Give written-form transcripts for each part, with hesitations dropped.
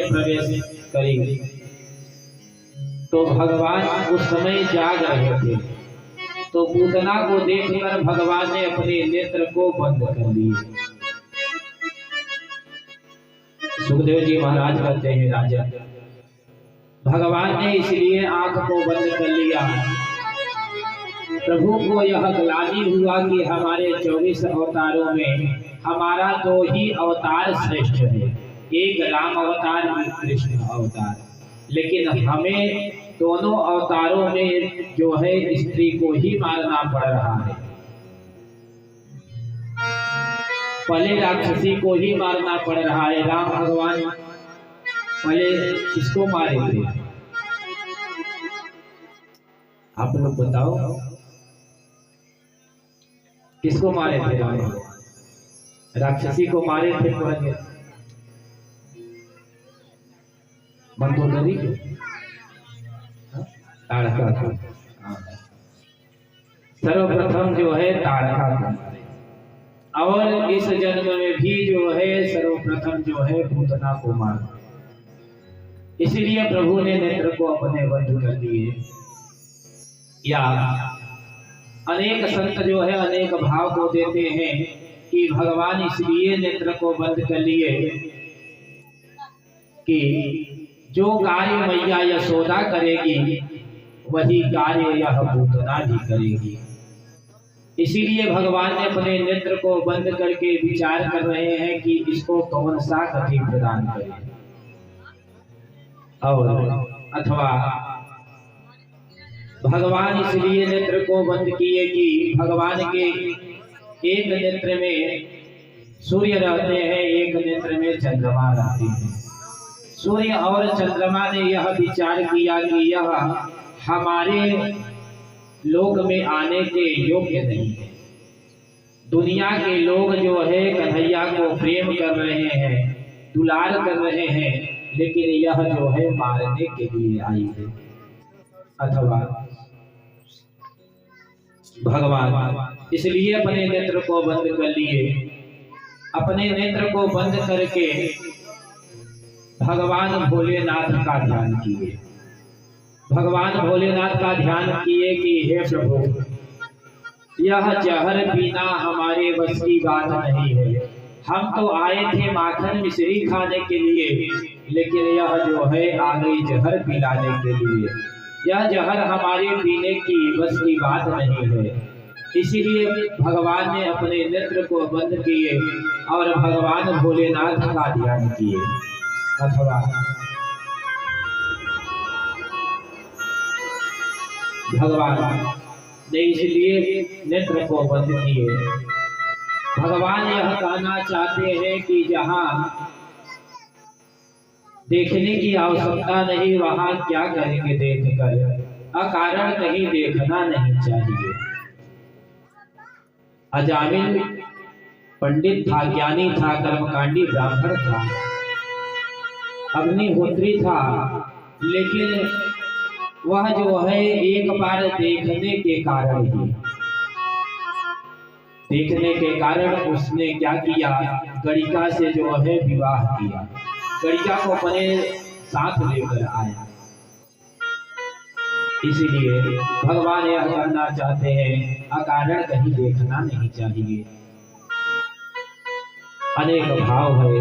में प्रवेश करेगी। तो भगवान उस समय जाग रहे थे, तो पूतना को देखकर भगवान ने अपने नेत्र को बंद कर लिए। सुखदेव जी महाराज कहते हैं, राजा भगवान ने इसलिए आंख को बंद कर लिया, प्रभु को यह ग्लानि हुआ कि हमारे 24 अवतारों में हमारा 2 ही अवतार श्रेष्ठ है, एक राम अवतार और कृष्ण अवतार, लेकिन हमें दोनों अवतारों में जो है स्त्री को ही मारना पड़ रहा है। पहले राक्षसी को ही मारना पड़ रहा है। राम भगवान पहले किसको मारे थे? आप लोग बताओ, किसको मारे थे? राम राक्षसी को मारे थे पहले, मंदोदरी ताड़का को। सर्वप्रथम जो है ताड़का को, और इस जन्म में भी जो है सर्वप्रथम जो है पूतना को मारा। इसलिए प्रभु ने नेत्र को अपने बंद कर दिए। या अनेक संत जो है अनेक भाव को देते हैं कि भगवान इसलिए नेत्र को बंद कर लिए कि जो कार्य मैया यशोदा करेगी वही कार्य यह पूतना भी करेगी। इसीलिए भगवान ने अपने नेत्र को बंद करके विचार कर रहे हैं कि इसको कौन सा गति प्रदान करें, और अथवा भगवान इसलिए नेत्र को बंद किए कि भगवान के एक नेत्र में सूर्य रहते हैं, एक नेत्र में चंद्रमा रहते हैं। सूर्य और चंद्रमा ने यह विचार किया कि यह हमारे लोक में आने के योग्य नहीं है। दुनिया के लोग जो है कन्हैया को प्रेम कर रहे हैं, दुलार कर रहे हैं, लेकिन यह जो है मारने के लिए आई है। अथवा भगवान इसलिए अपने नेत्र को बंद कर लिए। अपने नेत्र को बंद करके भगवान भोलेनाथ का ध्यान किए। भगवान भोलेनाथ का ध्यान किए कि हे प्रभु, यह जहर पीना हमारे बस की बात नहीं है। हम तो आए थे माखन मिश्री खाने के लिए, लेकिन यह जो है आ गई जहर पिलाने के लिए। यह जहर हमारे पीने की बस की बात नहीं है। इसीलिए भगवान ने अपने नेत्र को बंद किए और भगवान भोलेनाथ का ध्यान किए। अथवा भगवान ने इसलिए नेत्र को बंद किए। भगवान यह कहना चाहते हैं कि जहां देखने की आवश्यकता नहीं, वहां क्या करेंगे देखकर? अकारण कहीं देखना नहीं चाहिए। अजामिल पंडित था, ज्ञानी था, कर्मकांडी ब्राह्मण था, अग्निहोत्री था, लेकिन वह जो है एक बार देखने के कारण उसने क्या किया? गणिका से जो है विवाह किया, गणिका को अपने साथ लेकर आया। इसीलिए भगवान यह कहना चाहते हैं, अकारण कहीं देखना नहीं चाहिए। अनेक भाव है,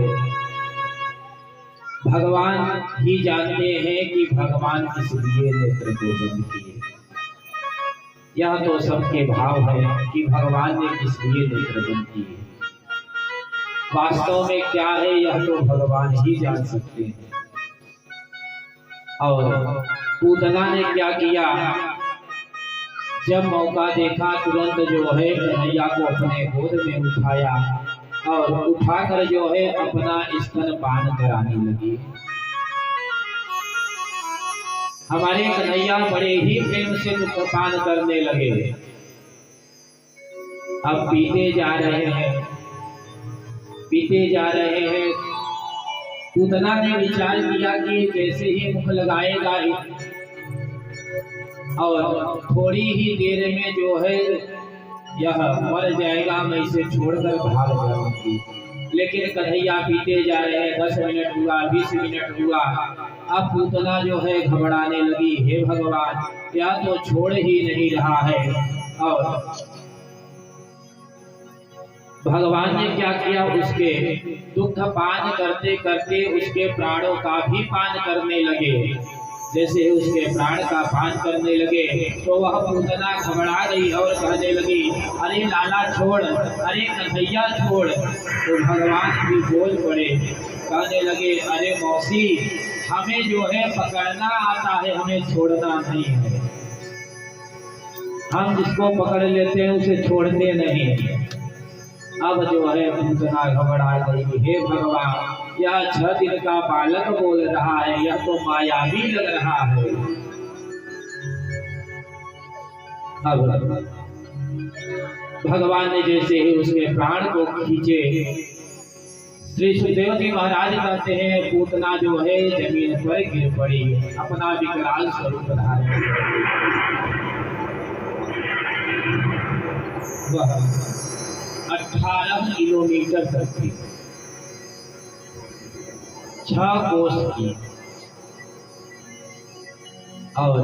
भगवान ही जानते हैं कि भगवान इसलिए नेत्र को बंद किए। यह तो सबके भाव है कि भगवान ने इसलिए नेत्र बंद किए। वास्तव में क्या है यह तो भगवान ही जान सकते हैं। और पूतना ने क्या किया? जब मौका देखा तुरंत जो है कन्हैया को अपने गोद में उठाया और उठाकर जो है अपना स्तनपान कराने लगी। हमारे कन्हैया बड़े ही प्रेम से स्तनपान करने लगे। अब पीते जा रहे हैं। पूतना ने विचार किया कि जैसे ही मुख लगाएगा और थोड़ी ही देर में जो है यह मर जाएगा, मैं इसे छोड़कर भाग जाऊंगी। लेकिन कन्हैया पीते जा रहे हैं। 10 मिनट हुआ, 20 मिनट हुआ, अब पूतना जो है घबराने लगी, हे भगवान या तो छोड़ ही नहीं रहा है। और भगवान ने क्या किया, उसके दुग्ध पान करते करते उसके प्राणों का भी पान करने लगे। जैसे उसके प्राण का पान करने लगे तो वह पूतना घबरा गई और कहने लगी, अरे लाला छोड़, अरे कन्हैया छोड़। तो भगवान भी बोल पड़े, कहने लगे, अरे मौसी, हमें जो है पकड़ना आता है, हमें छोड़ना नहीं है। हम जिसको पकड़ लेते हैं उसे छोड़ते नहीं। अब जो है पूतना घबरा गई, हे भगवान, यह 6 दिन का बालक बोल रहा है, यह तो मायावी लग रहा है। अब भगवान ने जैसे ही उसके प्राण को खींचे, श्री सुखदेव जी महाराज कहते हैं पूतना जो है जमीन पर गिर पड़ी, अपना विकराल स्वरूप धारण। वह 18 किलोमीटर तक थी, 6 कोस की, और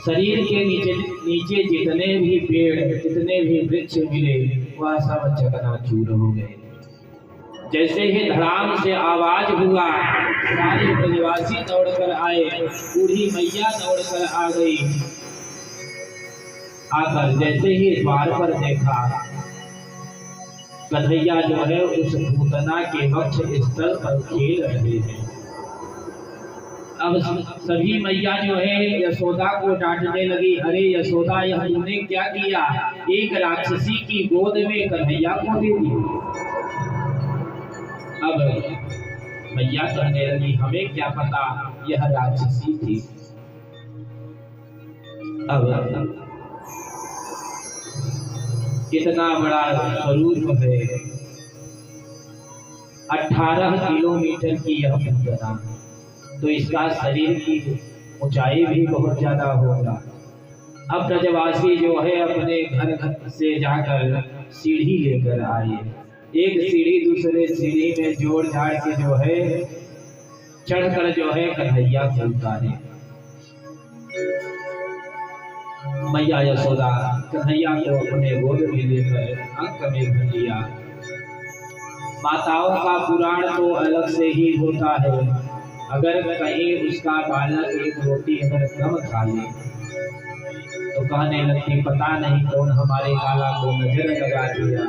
शरीर के नीचे जितने भी पेड़, जितने भी वृक्ष मिले, वह सब चकनाचूर हो गए। जैसे ही धड़ाम से आवाज हुआ, सारे ब्रजवासी दौड़कर आए, बूढ़ी मैया दौड़कर आ गई। आकर जैसे ही द्वार पर देखा, कन्हैया जो है उस पूतना के वक्ष स्थल पर खेल रहे हैं। अब सभी मैया जो है यशोदा को डांटने लगी, अरे यशोदा, यह तूने क्या किया, एक राक्षसी की गोद में कन्हैया को दे दिया। अब मैया कहने लगी, हमें क्या पता यह राक्षसी थी। अब कितना बड़ा स्वरूप है, 18 किलोमीटर की यह पूतना, तो इसका शरीर की ऊंचाई भी बहुत ज्यादा होगा। अब ब्रजवासी जो है अपने घर से जाकर सीढ़ी लेकर आए, एक सीढ़ी दूसरे सीढ़ी में जोड़ जाड़ के जो है चढ़कर जो है कन्हैया को उतारे। मैया यशोदा कन्हैया को अपने गोद में लेकर अंक में भर लिया। माताओं का पुराण तो अलग से ही होता है। अगर कहीं उसका बालक एक रोटी अगर कम खा ले तो कहने लगती, पता नहीं कौन हमारे लाला को नजर लगा दिया।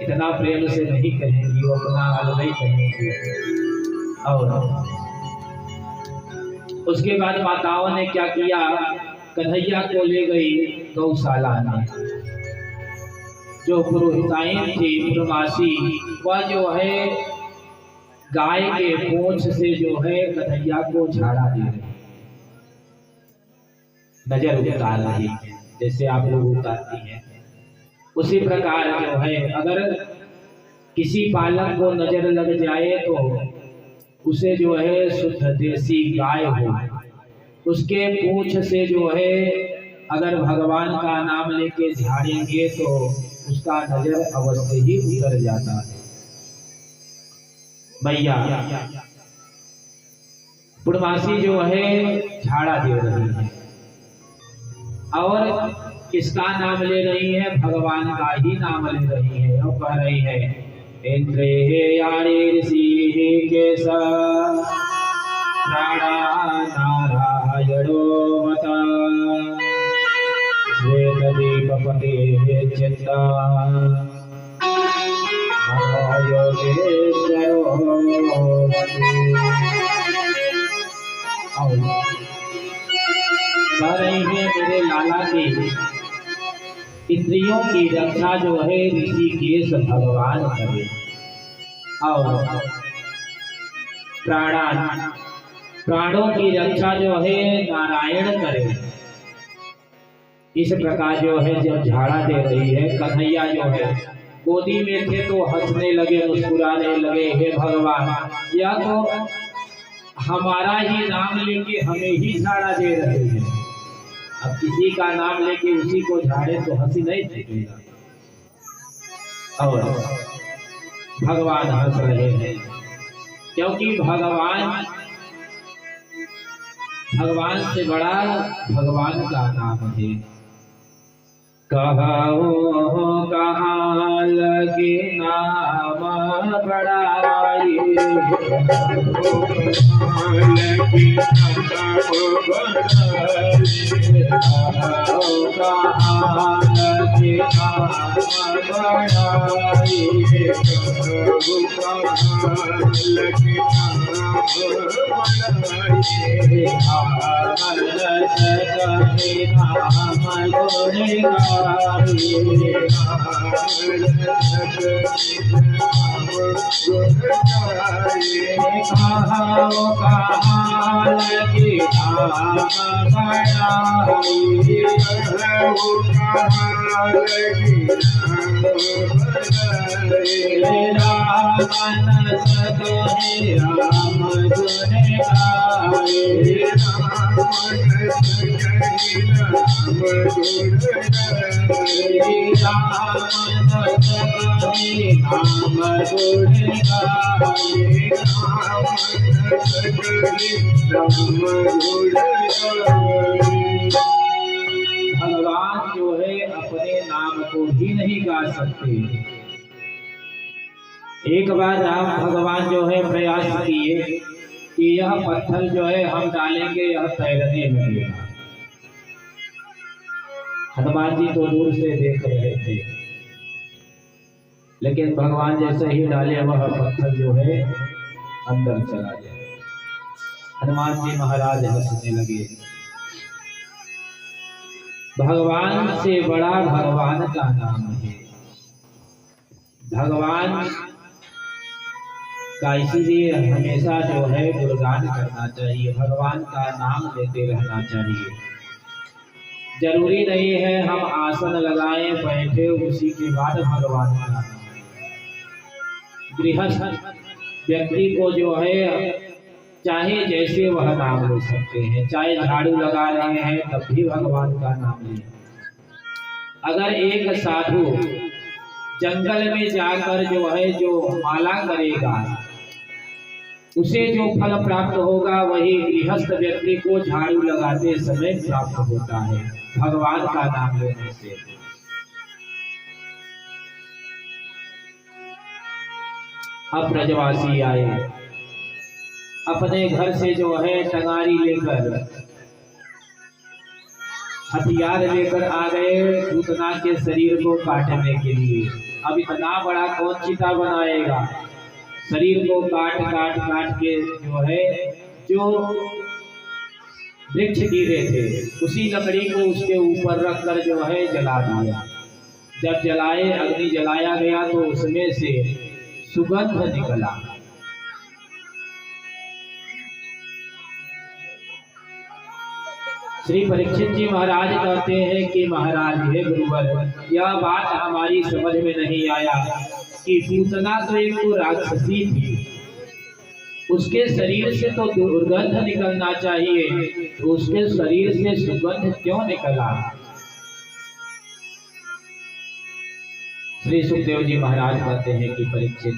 इतना प्रेम से नहीं कहेंगी, वो अपना हाल नहीं कहेंगी। और उसके बाद माताओं ने क्या किया, कन्हैया को ले गई गौशाला में। जो पुरोहिताइन थी पुरमासी, वह जो है गाय के पूंछ से जो है कन्हैया को झाड़ा दे रही, नजर उतार रही, जैसे आप लोग उतारती हैं। उसी प्रकार जो है अगर किसी बालक को नजर लग जाए तो उसे जो है शुद्ध देसी गाय हो, उसके पूंछ से जो है अगर भगवान का नाम लेके झाड़ेंगे तो उसका नजर अवश्य ही उतर जाता है। मैया पूर्णमासी जो है झाड़ा दे रही है और किसका नाम ले रही है, भगवान का ही नाम ले रही है। और कह रही है, इंद्रे केश नारायणो मता श्वेतदीपपते चित्ता योगेश्वरो। कह रही है, मेरे लाला की इंद्रियों की रक्षा जो है ऋषिकेश भगवान करे और प्राणों की रक्षा जो है नारायण करे। इस प्रकार जो है जब झाड़ा दे रही है, कन्हैया जो है गोदी में थे तो हंसने लगे, मुस्कुराने लगे, हे भगवान, या तो हमारा ही नाम लेके हमें ही झाड़ा दे रहे हैं। अब किसी का नाम लेके उसी को झाड़े तो हंसी नहीं छूटेगा। और भगवान हंस रहे हैं, क्योंकि भगवान से बड़ा भगवान का नाम है। कहो कहाँ लगे नाम बड़ाई, लगी कहाँ लगे नाम बड़ाई, भगवान जो है अपने नाम को भी नहीं गा सकते। एक बार राम भगवान जो है प्रयास किए कि यह पत्थर जो है हम डालेंगे यह तैरने लगेगा। हनुमान जी तो दूर से देख रहे थे, लेकिन भगवान जैसे ही डाले वह पत्थर जो है अंदर चला गया। हनुमान जी महाराज हंसने लगे। भगवान से बड़ा भगवान का नाम है। भगवान का इसीलिए हमेशा जो है गुणगान करना चाहिए, भगवान का नाम लेते रहना चाहिए। जरूरी नहीं है हम आसन लगाएं बैठे उसी के बाद भगवान का नाम। गृहस्थ व्यक्ति को जो है चाहे जैसे वह नाम ले सकते हैं, चाहे झाड़ू लगा रहे हैं तब भी भगवान का नाम लें। अगर एक साधु जंगल में जाकर जो है जो माला करेगा उसे जो फल प्राप्त होगा वही गृहस्थ व्यक्ति को झाड़ू लगाते समय प्राप्त होता है भगवान का नाम लेने से। अब ब्रजवासी आए, अपने घर से जो है टंगारी लेकर हथियार लेकर आ गए पूतना के शरीर को काटने के लिए। अब इतना बड़ा कौन चिता बनाएगा, शरीर को काट काट काट के जो है जो वृक्ष गिरे थे उसी लकड़ी को उसके ऊपर रखकर जो है जला दिया। जब जलाए अग्नि जलाया गया तो उसमें से सुगंध निकला। श्री परीक्षित जी महाराज कहते हैं कि महाराज हे गुरुवर, यह बात हमारी समझ में नहीं आया कि पूतना तो एक तो राक्षसी थी, उसके शरीर से तो दुर्गंध निकलना चाहिए, तो उसके शरीर से सुगंध क्यों निकला। श्री सुखदेव जी महाराज कहते हैं कि परीक्षित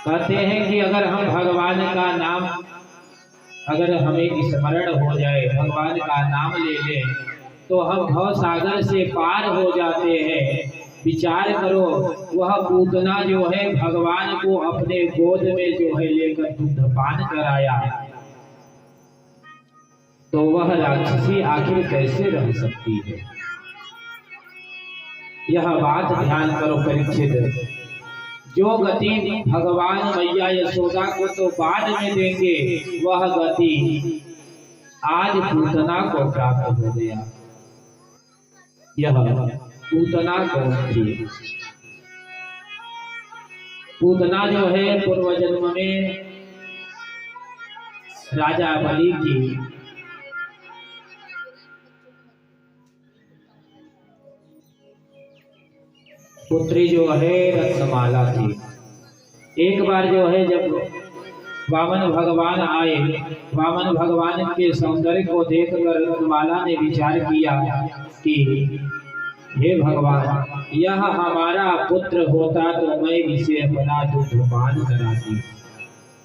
कहते हैं कि अगर हम भगवान का नाम अगर हमें स्मरण हो जाए, भगवान का नाम ले लें तो हम भव सागर से पार हो जाते हैं। विचार करो, वह पूतना जो है भगवान को अपने गोद में जो है लेकर दूध पान कराया, तो वह राक्षसी आखिर कैसे रह सकती है। यह बात ध्यान करो परीक्षित, जो गति भगवान मैया यशोदा को तो बाद में देंगे, वह गति आज पूतना को प्राप्त हो गया। यह पूतना कौन थी? पूतना जो है पूर्व जन्म में राजा बलि की पुत्री जो है रत्नमाला थी। एक बार जो है जब वामन भगवान आए, वामन भगवान के सौंदर्य को देखकर रत्नमाला ने विचार किया कि हे भगवान, यह हमारा पुत्र होता तो मैं इसे अपना दुग्धपान कराती।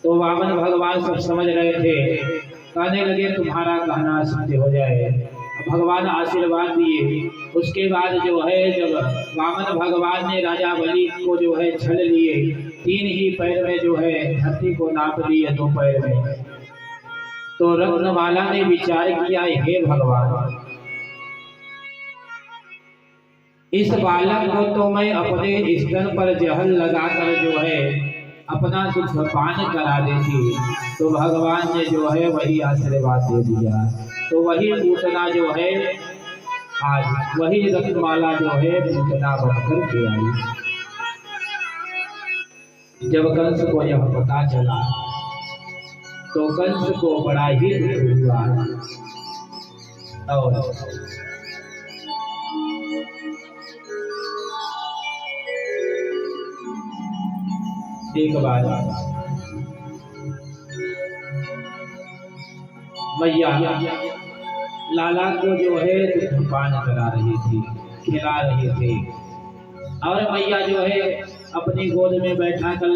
तो वामन भगवान सब समझ रहे थे, कहने लगे तुम्हारा कहना सत्य हो जाए। भगवान आशीर्वाद दिए। उसके बाद जो है जब वामन भगवान ने राजा बलि को जो है छल लिए, 3 ही पैर में जो है धरती को नाप लिए 2 पैर में। तो रत्नमाला ने विचार किया, हे भगवान, इस बालक को तो मैं अपने स्तन पर जहर लगाकर जो है अपना दुग्धपान करा देती। तो भगवान ने जो है वही आशीर्वाद दे दिया। तो वही पूतना जो है आज वही रत्नमाला जो है पूतना बनकर के आई। जब कंस को यह पता चला तो कंस को बड़ा ही दुख हुआ। और एक बार मैया लाला को जो है दुग्धपान करा रही थी, खिला रही थी। और मैया जो है अपनी गोद में बैठा कर